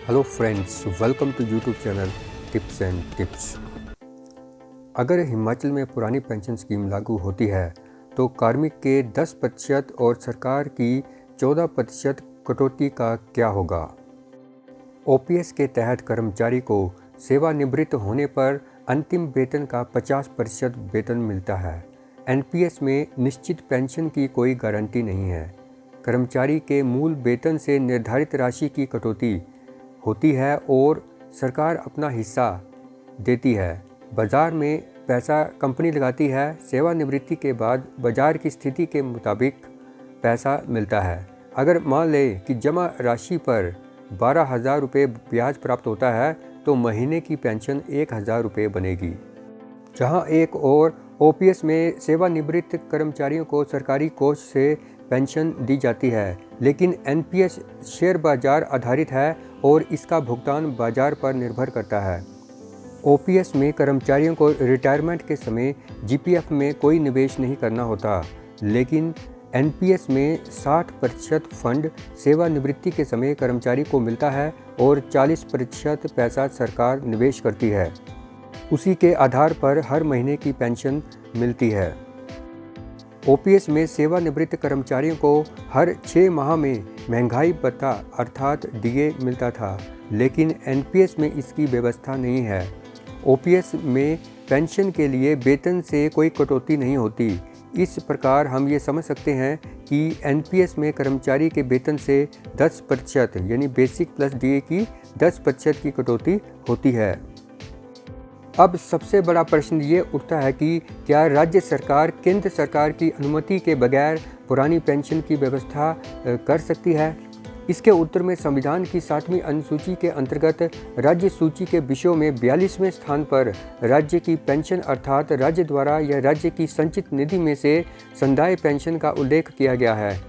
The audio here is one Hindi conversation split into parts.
Hello friends, welcome to YouTube channel tips and tips. अगर हिमाचल में पुरानी पेंशन स्कीम लागू होती है तो कार्मिक के 10% और सरकार की 14% कटौती का क्या होगा? ओपीएस के तहत कर्मचारी को सेवानिवृत्त होने पर अंतिम वेतन का 50% वेतन मिलता है। एनपीएस में निश्चित पेंशन की कोई गारंटी नहीं है। कर्मचारी के मूल वेतन से निर्धारित राशि की कटौती होती है और सरकार अपना हिस्सा देती है। बाज़ार में पैसा कंपनी लगाती है। सेवानिवृत्ति के बाद बाज़ार की स्थिति के मुताबिक पैसा मिलता है। अगर मान लें कि जमा राशि पर 12,000 रुपये ब्याज प्राप्त होता है तो महीने की पेंशन 1,000 रुपये बनेगी। जहां एक और ओपीएस में सेवानिवृत्त कर्मचारियों को सरकारी कोष से पेंशन दी जाती है, लेकिन एनपीएस शेयर बाजार आधारित है और इसका भुगतान बाजार पर निर्भर करता है। ओपीएस में कर्मचारियों को रिटायरमेंट के समय जीपीएफ में कोई निवेश नहीं करना होता, लेकिन एनपीएस में 60% फंड सेवानिवृत्ति के समय कर्मचारी को मिलता है और 40% पैसा सरकार निवेश करती है। उसी के आधार पर हर महीने की पेंशन मिलती है। ओपीएस में सेवानिवृत्त कर्मचारियों को हर 6 माह में महंगाई भत्ता अर्थात डीए मिलता था, लेकिन एनपीएस में इसकी व्यवस्था नहीं है। ओपीएस में पेंशन के लिए वेतन से कोई कटौती नहीं होती। इस प्रकार हम ये समझ सकते हैं कि एनपीएस में कर्मचारी के वेतन से 10% यानी बेसिक प्लस डीए की 10% की कटौती होती है। अब सबसे बड़ा प्रश्न ये उठता है कि क्या राज्य सरकार केंद्र सरकार की अनुमति के बगैर पुरानी पेंशन की व्यवस्था कर सकती है? इसके उत्तर में संविधान की 7वीं अनुसूची के अंतर्गत राज्य सूची के विषयों में 42वें स्थान पर राज्य की पेंशन अर्थात राज्य द्वारा या राज्य की संचित निधि में से संदाय पेंशन का उल्लेख किया गया है।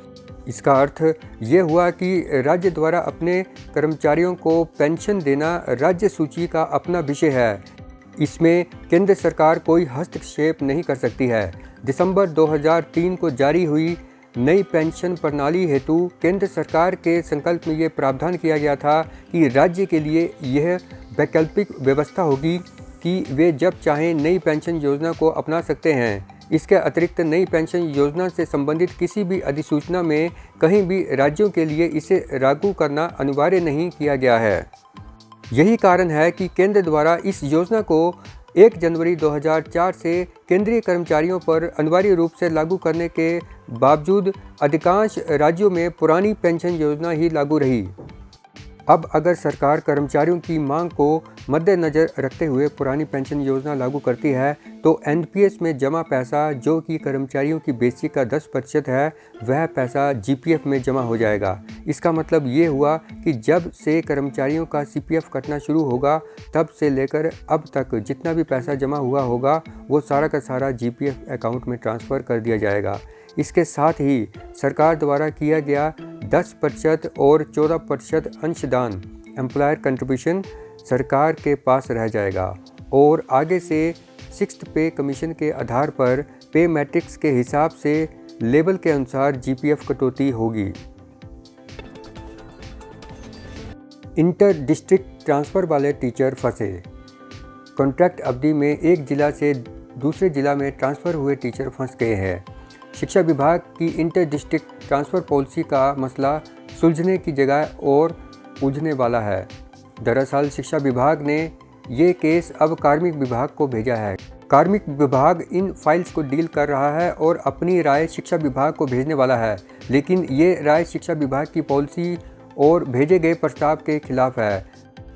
इसका अर्थ ये हुआ कि राज्य द्वारा अपने कर्मचारियों को पेंशन देना राज्य सूची का अपना विषय है। इसमें केंद्र सरकार कोई हस्तक्षेप नहीं कर सकती है। दिसंबर 2003 को जारी हुई नई पेंशन प्रणाली हेतु केंद्र सरकार के संकल्प में ये प्रावधान किया गया था कि राज्य के लिए यह वैकल्पिक व्यवस्था होगी कि वे जब चाहें नई पेंशन योजना को अपना सकते हैं। इसके अतिरिक्त नई पेंशन योजना से संबंधित किसी भी अधिसूचना में कहीं भी राज्यों के लिए इसे लागू करना अनिवार्य नहीं किया गया है। यही कारण है कि केंद्र द्वारा इस योजना को 1 जनवरी 2004 से केंद्रीय कर्मचारियों पर अनिवार्य रूप से लागू करने के बावजूद अधिकांश राज्यों में पुरानी पेंशन योजना ही लागू रही। अब अगर सरकार कर्मचारियों की मांग को मद्देनज़र रखते हुए पुरानी पेंशन योजना लागू करती है तो एनपीएस में जमा पैसा जो कि कर्मचारियों की बेसिक का 10% है, वह पैसा जीपीएफ में जमा हो जाएगा। इसका मतलब ये हुआ कि जब से कर्मचारियों का सीपीएफ कटना शुरू होगा तब से लेकर अब तक जितना भी पैसा जमा हुआ होगा वो सारा का सारा जीपीएफ अकाउंट में ट्रांसफ़र कर दिया जाएगा। इसके साथ ही सरकार द्वारा किया गया 10% और 14% अंशदान एम्प्लॉयर कंट्रीब्यूशन सरकार के पास रह जाएगा और आगे से 6th पे कमीशन के आधार पर पे मैट्रिक्स के हिसाब से लेवल के अनुसार जीपीएफ कटौती होगी। इंटर डिस्ट्रिक्ट ट्रांसफ़र वाले टीचर फंसे। कॉन्ट्रैक्ट अवधि में एक जिला से दूसरे जिला में ट्रांसफ़र हुए टीचर फंस गए हैं। शिक्षा विभाग की इंटर डिस्ट्रिक्ट ट्रांसफ़र पॉलिसी का मसला सुलझने की जगह और उलझने वाला है। दरअसल शिक्षा विभाग ने ये केस अब कार्मिक विभाग को भेजा है। कार्मिक विभाग इन फाइल्स को डील कर रहा है और अपनी राय शिक्षा विभाग को भेजने वाला है, लेकिन ये राय शिक्षा विभाग की पॉलिसी और भेजे गए प्रस्ताव के खिलाफ है।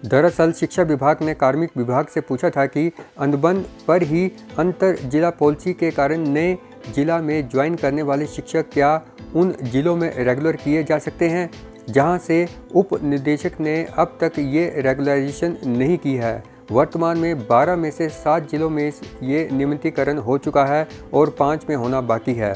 दरअसल शिक्षा विभाग ने कार्मिक विभाग से पूछा था कि अनुबंध पर ही अंतर जिला पॉलिसी के कारण नए जिला में ज्वाइन करने वाले शिक्षक क्या उन जिलों में रेगुलर किए जा सकते हैं जहां से उप निदेशक ने अब तक ये रेगुलराइजेशन नहीं की है। वर्तमान में 12 में से 7 जिलों में ये नियमितीकरण हो चुका है और 5 में होना बाकी है।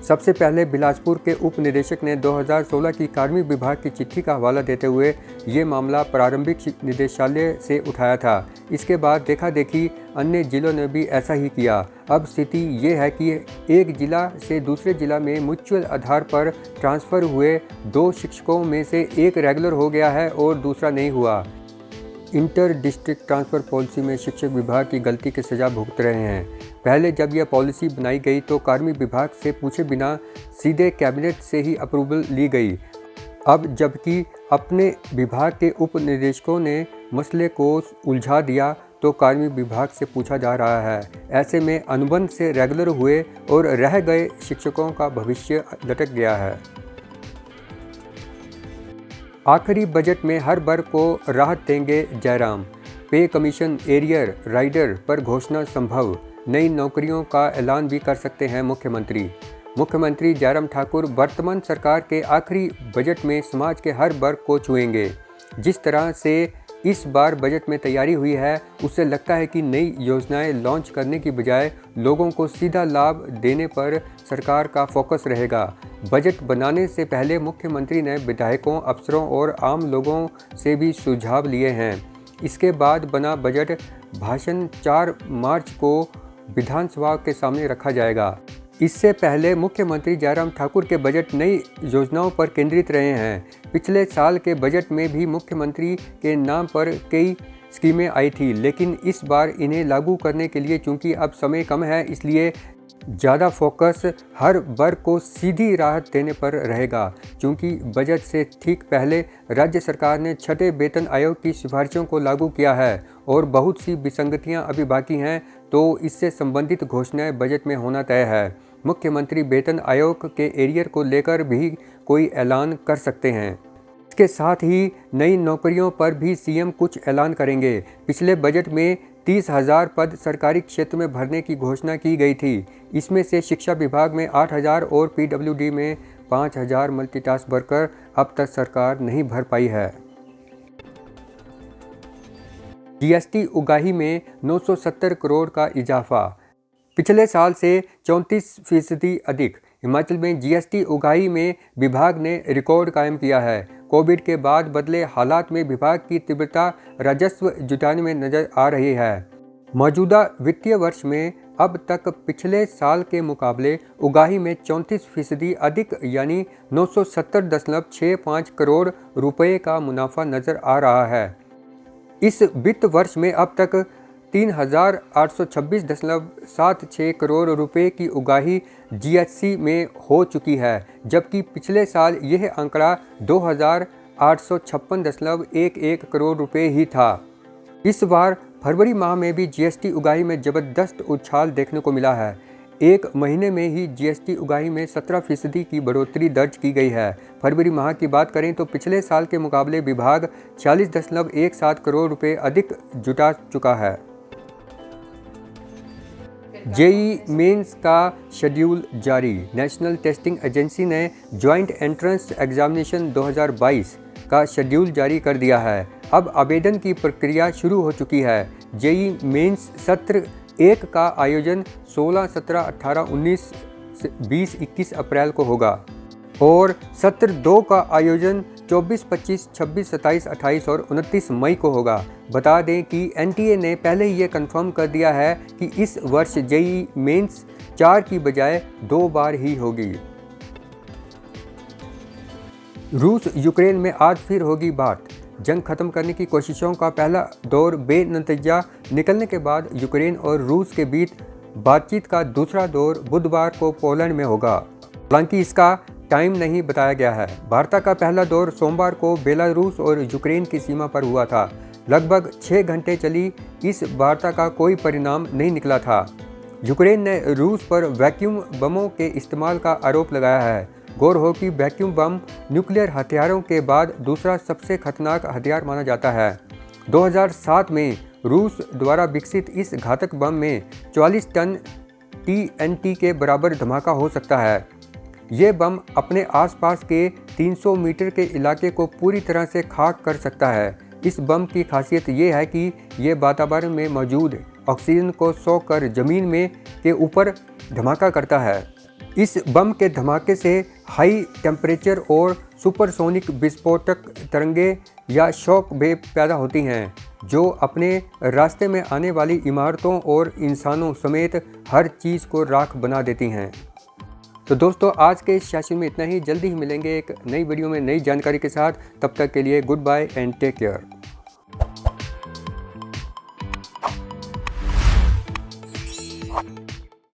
सबसे पहले बिलासपुर के उप निदेशक ने 2016 की कार्मिक विभाग की चिट्ठी का हवाला देते हुए ये मामला प्रारंभिक निदेशालय से उठाया था। इसके बाद देखा देखी अन्य जिलों ने भी ऐसा ही किया। अब स्थिति ये है कि एक जिला से दूसरे जिला में म्यूचुअल आधार पर ट्रांसफ़र हुए 2 शिक्षकों में से एक रेगुलर हो गया है और दूसरा नहीं हुआ। इंटर डिस्ट्रिक्ट ट्रांसफ़र पॉलिसी में शिक्षक विभाग की गलती की सज़ा भुगत रहे हैं। पहले जब यह पॉलिसी बनाई गई तो कार्मिक विभाग से पूछे बिना सीधे कैबिनेट से ही अप्रूवल ली गई। अब जबकि अपने विभाग के उप निदेशकों ने मसले को उलझा दिया तो कार्मिक विभाग से पूछा जा रहा है। ऐसे में अनुबंध से रेगुलर हुए और रह गए शिक्षकों का भविष्य लटक गया है। आखिरी बजट में हर वर्ग को राहत देंगे जयराम। पे कमीशन, एरियर, राइडर पर घोषणा संभव। नई नौकरियों का ऐलान भी कर सकते हैं मुख्यमंत्री। मुख्यमंत्री जयराम ठाकुर वर्तमान सरकार के आखिरी बजट में समाज के हर वर्ग को छुएंगे। जिस तरह से इस बार बजट में तैयारी हुई है, उससे लगता है कि नई योजनाएं लॉन्च करने की बजाय लोगों को सीधा लाभ देने पर सरकार का फोकस रहेगा। बजट बनाने से पहले मुख्यमंत्री ने विधायकों, अफसरों और आम लोगों से भी सुझाव लिए हैं। इसके बाद बना बजट भाषण 4 मार्च को विधानसभा के सामने रखा जाएगा। इससे पहले मुख्यमंत्री जयराम ठाकुर के बजट नई योजनाओं पर केंद्रित रहे हैं। पिछले साल के बजट में भी मुख्यमंत्री के नाम पर कई स्कीमें आई थी, लेकिन इस बार इन्हें लागू करने के लिए चूंकि अब समय कम है, इसलिए ज़्यादा फोकस हर वर्ग को सीधी राहत देने पर रहेगा। चूंकि बजट से ठीक पहले राज्य सरकार ने छठे वेतन आयोग की सिफारिशों को लागू किया है और बहुत सी विसंगतियां अभी बाकी हैं, तो इससे संबंधित घोषणाएं बजट में होना तय है। मुख्यमंत्री वेतन आयोग के एरियर को लेकर भी कोई ऐलान कर सकते हैं। इसके साथ ही नई नौकरियों पर भी सीएम कुछ ऐलान करेंगे। पिछले बजट में 30,000 पद सरकारी क्षेत्र में भरने की घोषणा की गई थी। इसमें से शिक्षा विभाग में 8,000 और पीडब्ल्यूडी में 5,000 मल्टीटास्क वर्कर अब तक सरकार नहीं भर पाई है। जीएसटी उगाही में 970 करोड़ का इजाफा, पिछले साल से 34% अधिक। हिमाचल में जीएसटी उगाही में विभाग ने रिकॉर्ड कायम किया है। कोविड के बाद बदले हालात में विभाग की तीव्रता राजस्व जुटाने में नजर आ रही है। मौजूदा वित्तीय वर्ष में अब तक पिछले साल के मुकाबले उगाही में 34% अधिक यानी 970.65 करोड़ रुपए का मुनाफा नजर आ रहा है। इस वित्त वर्ष में अब तक 3,826.76 करोड़ रुपए की उगाही जीएसटी में हो चुकी है, जबकि पिछले साल यह आंकड़ा 2,856.11 करोड़ रुपए ही था। इस बार फरवरी माह में भी जीएसटी उगाही में जबरदस्त उछाल देखने को मिला है। एक महीने में ही जीएसटी उगाही में 17% की बढ़ोतरी दर्ज की गई है। फरवरी माह की बात करें तो पिछले साल के मुकाबले विभाग 46.17 करोड़ रुपए अधिक जुटा चुका है। जेईई मेंस का शेड्यूल जारी। नेशनल टेस्टिंग एजेंसी ने ज्वाइंट एंट्रेंस एग्जामिनेशन 2022 का शेड्यूल जारी कर दिया है। अब आवेदन की प्रक्रिया शुरू हो चुकी है। जेईई मेंस सत्र 1 का आयोजन 16, 17, 18, 19, 20, 21 अप्रैल को होगा और सत्र 2 का आयोजन 24, 25, 26, 27, 28 और 29 मई को होगा। बता दें कि एनटीए ने पहले ही ये कंफर्म कर दिया है कि इस वर्ष जेईई मेंस 4 की बजाय 2 बार ही होगी। रूस यूक्रेन में आज फिर होगी बात। जंग खत्म करने की कोशिशों का पहला दौर बेनतीजा निकलने के बाद यूक्रेन और रूस के बीच बातचीत का दूसरा दौर बुधवार को पोलैंड में होगा। हालांकि इसका टाइम नहीं बताया गया है। वार्ता का पहला दौर सोमवार को बेलारूस और यूक्रेन की सीमा पर हुआ था। लगभग 6 घंटे चली इस वार्ता का कोई परिणाम नहीं निकला था। यूक्रेन ने रूस पर वैक्यूम बमों के इस्तेमाल का आरोप लगाया है। गौर हो कि वैक्यूम बम न्यूक्लियर हथियारों के बाद दूसरा सबसे खतरनाक हथियार माना जाता है। 2007 में रूस द्वारा विकसित इस घातक बम में 44 टन टीएनटी के बराबर धमाका हो सकता है। ये बम अपने आसपास के 300 मीटर के इलाके को पूरी तरह से खाक कर सकता है। इस बम की खासियत ये है कि ये वातावरण में मौजूद ऑक्सीजन को सोख कर जमीन में के ऊपर धमाका करता है। इस बम के धमाके से हाई टेम्परेचर और सुपरसोनिक विस्फोटक तरंगें या शॉक वेव पैदा होती हैं, जो अपने रास्ते में आने वाली इमारतों और इंसानों समेत हर चीज़ को राख बना देती हैं। तो दोस्तों, आज के इस सेशन में इतना ही। जल्दी ही मिलेंगे एक नई वीडियो में नई जानकारी के साथ। तब तक के लिए goodbye and take care.